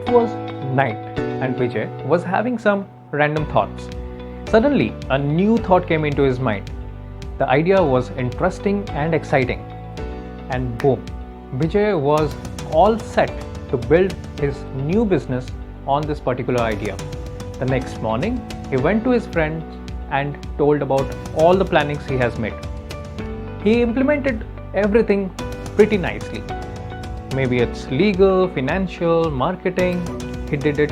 It was night and Vijay was having some random thoughts. Suddenly, a new thought came into his mind. The idea was interesting and exciting. And boom, Vijay was all set to build his new business on this particular idea. The next morning, he went to his friends and told about all the plannings he has made. He implemented everything pretty nicely. Maybe it's legal, financial, marketing, he did it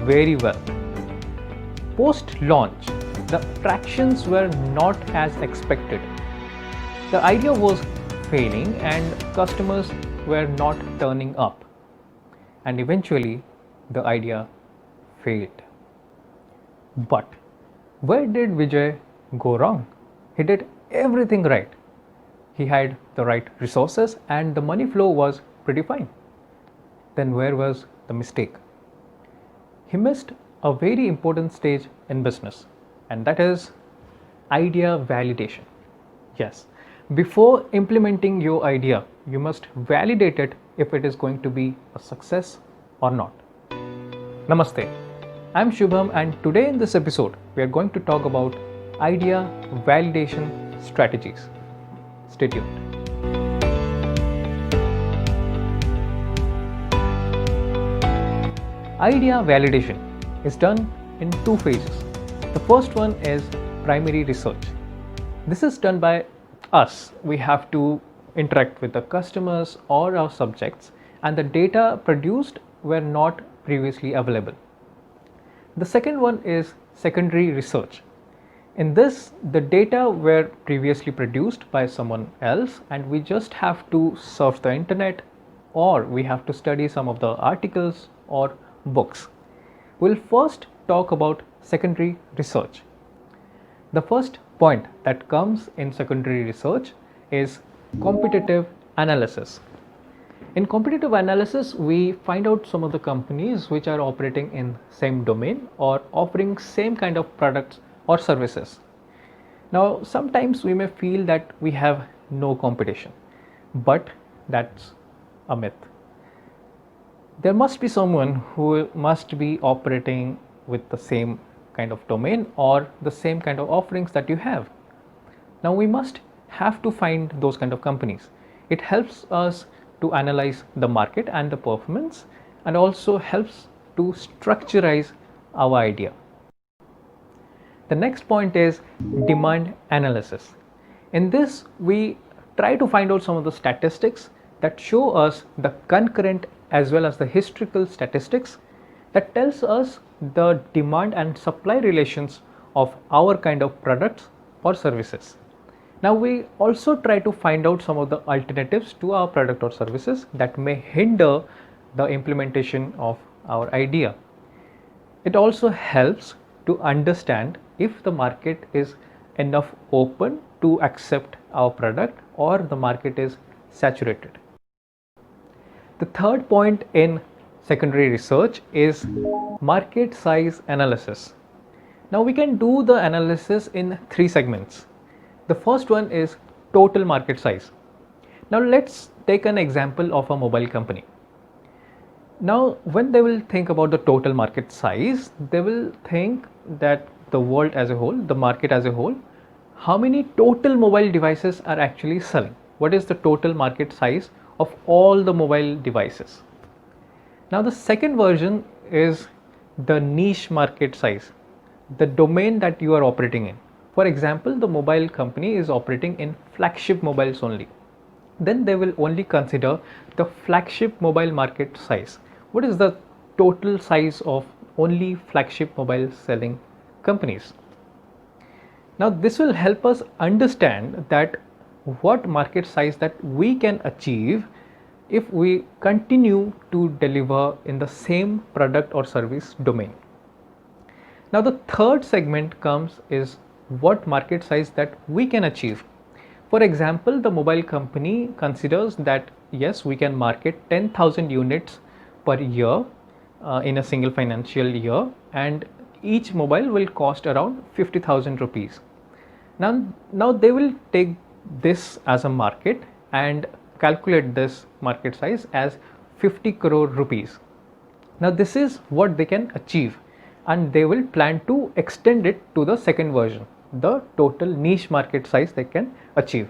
very well. Post launch, the tractions were not as expected. The idea was failing and customers were not turning up. And eventually, the idea failed. But where did Vijay go wrong? He did everything right. He had the right resources and the money flow was pretty fine. Then where was the mistake? He missed a very important stage in business, and that is idea validation. Yes, before implementing your idea, you must validate it if it is going to be a success or not. Namaste, I'm Shubham, and today in this episode, we are going to talk about idea validation strategies. Stay tuned. Idea validation is done in two phases. The first one is primary research. This is done by us. We have to interact with the customers or our subjects, and the data produced were not previously available. The second one is secondary research. In this, the data were previously produced by someone else, and we just have to surf the internet, or we have to study some of the articles or books. We'll first talk about secondary research. The first point that comes in secondary research is competitive analysis. In competitive analysis, we find out some of the companies which are operating in same domain or offering same kind of products or services. Now, sometimes we may feel that we have no competition, but that's a myth. There must be someone who must be operating with the same kind of domain or the same kind of offerings that you have. Now we must have to find those kind of companies. It helps us to analyze the market and the performance, and also helps to structurize our idea. The next point is demand analysis. In this, we try to find out some of the statistics that show us the concurrent as well as the historical statistics that tells us the demand and supply relations of our kind of products or services. Now we also try to find out some of the alternatives to our product or services that may hinder the implementation of our idea. It also helps to understand if the market is enough open to accept our product or the market is saturated. The third point in secondary research is market size analysis. Now we can do the analysis in three segments. The first one is total market size. Now let's take an example of a mobile company. Now when they will think about the total market size, they will think that the world as a whole, the market as a whole, how many total mobile devices are actually selling? What is the total market size of all the mobile devices? Now the second version is the niche market size, the domain that you are operating in. For example, the mobile company is operating in flagship mobiles only. Then they will only consider the flagship mobile market size. What is the total size of only flagship mobile selling companies? Now this will help us understand that what market size that we can achieve if we continue to deliver in the same product or service domain. Now the third segment comes is what market size that we can achieve. For example, the mobile company considers that yes, we can market 10,000 units per year in a single financial year, and each mobile will cost around 50,000 rupees. Now they will take this as a market and calculate this market size as 50 crore rupees. Now this is what they can achieve, and they will plan to extend it to the second version, the total niche market size they can achieve.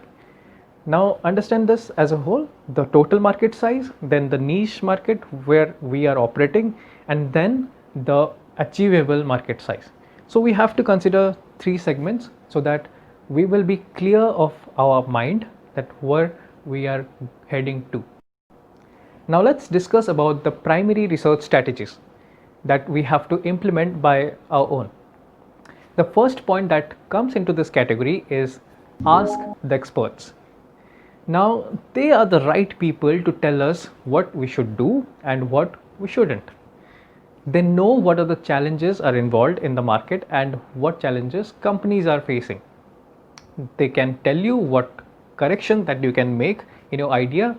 Now understand this as a whole: the total market size, then the niche market where we are operating, and then the achievable market size. So we have to consider three segments so that we will be clear of our mind that where we are heading to. Now let's discuss about the primary research strategies that we have to implement by our own. The first point that comes into this category is ask the experts. Now they are the right people to tell us what we should do and what we shouldn't. They know what are the challenges are involved in the market and what challenges companies are facing. They can tell you what correction that you can make in your idea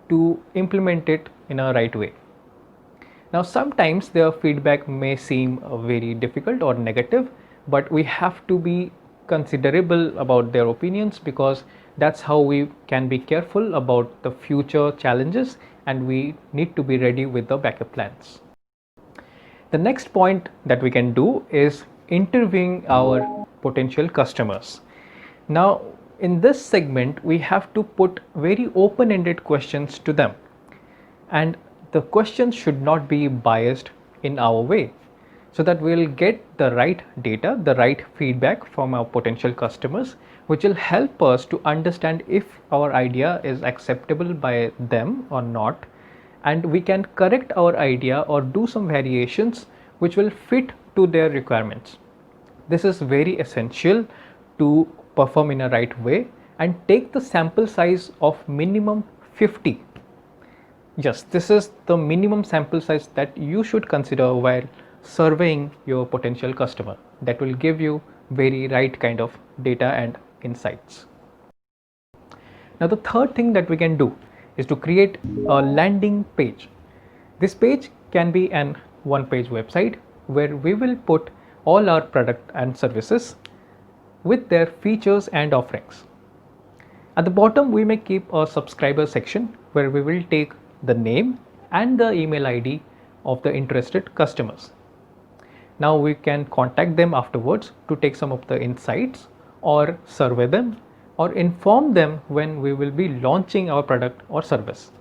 to implement it in a right way. Now sometimes their feedback may seem very difficult or negative, but we have to be considerable about their opinions, because that's how we can be careful about the future challenges, and we need to be ready with the backup plans. The next point that we can do is interviewing our potential customers. Now in this segment we have to put very open-ended questions to them, and the questions should not be biased in our way, so that we'll get the right data, the right feedback from our potential customers, which will help us to understand if our idea is acceptable by them or not, and we can correct our idea or do some variations which will fit to their requirements. This is very essential to perform in a right way, and take the sample size of minimum 50. Yes, this is the minimum sample size that you should consider while surveying your potential customer. That will give you very right kind of data and insights. Now the third thing that we can do is to create a landing page. This page can be an one-page website where we will put all our product and services with their features and offerings. At the bottom we may keep a subscriber section where we will take the name and the email ID of the interested customers. Now we can contact them afterwards to take some of the insights, or survey them, or inform them when we will be launching our product or service.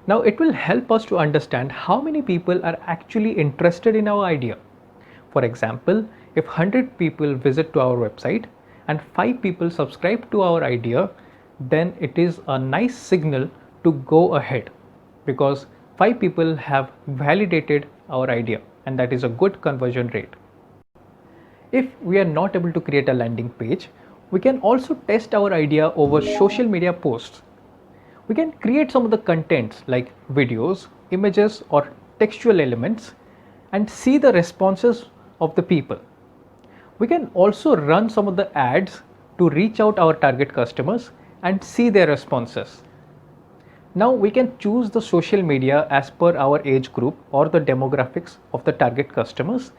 Now it will help us to understand how many people are actually interested in our idea. For example, if 100 people visit to our website and 5 people subscribe to our idea, then it is a nice signal to go ahead, because 5 people have validated our idea, and that is a good conversion rate. If we are not able to create a landing page, we can also test our idea over social media posts. We can create some of the contents like videos, images or textual elements and see the responses of the people. We can also run some of the ads to reach out our target customers and see their responses. Now we can choose the social media as per our age group or the demographics of the target customers,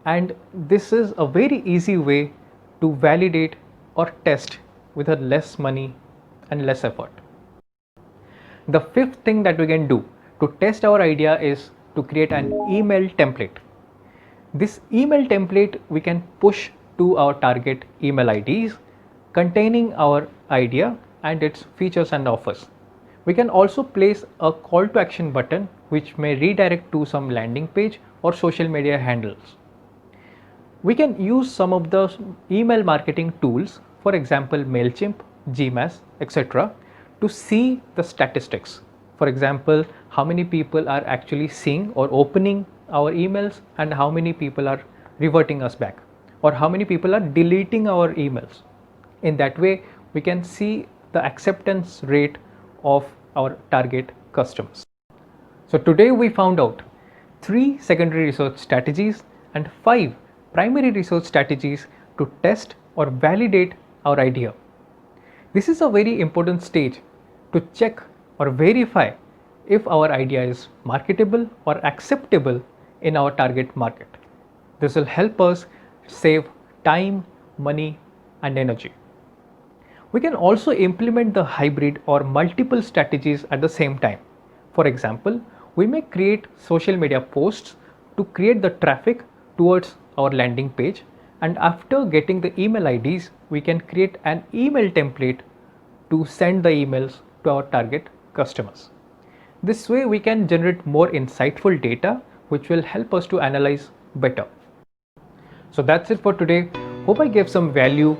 and this is a very easy way to validate or test with a less money and less effort. The fifth thing that we can do to test our idea is to create an email template. This email template we can push to our target email IDs containing our idea and its features and offers. We can also place a call to action button which may redirect to some landing page or social media handles. We can use some of the email marketing tools, for example MailChimp, Gmail, etc., to see the statistics. For example, how many people are actually seeing or opening our emails and how many people are reverting us back, or how many people are deleting our emails. In that way, we can see the acceptance rate of our target customers. So today we found out 3 secondary research strategies and 5 primary research strategies to test or validate our idea. This is a very important stage to check or verify if our idea is marketable or acceptable in our target market. This will help us save time, money, and energy. We can also implement the hybrid or multiple strategies at the same time. For example, we may create social media posts to create the traffic towards our landing page, and after getting the email IDs, we can create an email template to send the emails to our target customers. This way we can generate more insightful data which will help us to analyze better. So that's it for today. Hope I gave some value.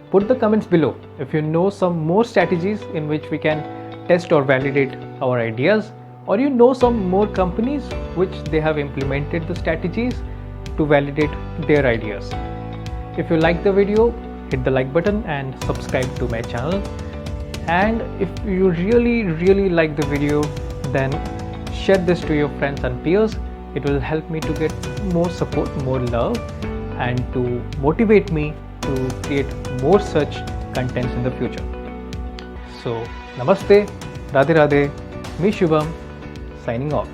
Put the comments below if you know some more strategies in which we can test or validate our ideas, or you know some more companies which they have implemented the strategies to validate their ideas. If you like the video, hit the like button and subscribe to my channel. And if you really like the video, then share this to your friends and peers. It will help me to get more support, more love, and to motivate me to create more such contents in the future. So, Namaste, Radhe Radhe, me Shubham, signing off.